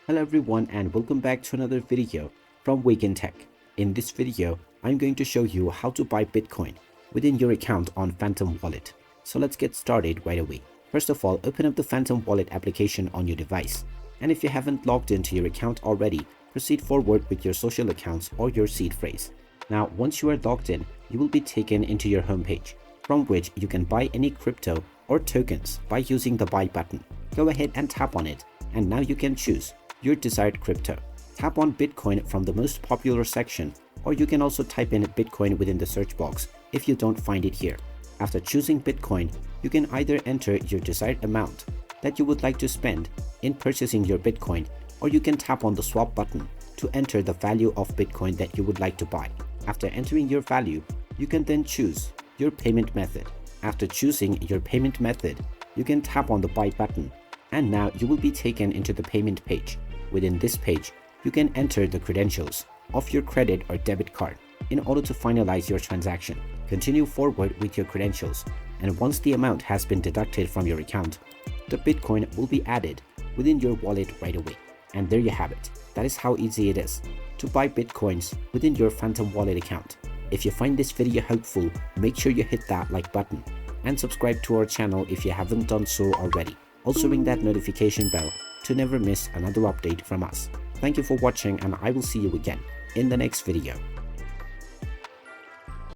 Hello everyone and welcome back to another video from Wake&Tech. In this video, I'm going to show you how to buy Bitcoin within your account on Phantom Wallet. So let's get started right away. First of all, open up the Phantom Wallet application on your device. And if you haven't logged into your account already, proceed forward with your social accounts or your seed phrase. Now, once you are logged in, you will be taken into your homepage, from which you can buy any crypto or tokens by using the buy button. Go ahead and tap on it, and now you can choose your desired crypto. Tap on Bitcoin from the most popular section, or you can also type in Bitcoin within the search box if you don't find it here. After choosing Bitcoin, you can either enter your desired amount that you would like to spend in purchasing your Bitcoin, or you can tap on the swap button to enter the value of Bitcoin that you would like to buy. After entering your value, you can then choose your payment method. After choosing your payment method, you can tap on the buy button, and now you will be taken into the payment page. Within this page, you can enter the credentials of your credit or debit card in order to finalize your transaction. Continue forward with your credentials, and once the amount has been deducted from your account, the Bitcoin will be added within your wallet right away. And there you have it. That is how easy it is to buy Bitcoins within your Phantom Wallet account. If you find this video helpful, make sure you hit that like button and subscribe to our channel if you haven't done so already. Also ring that notification bell to never miss another update from us. Thank you for watching, and I will see you again in the next video.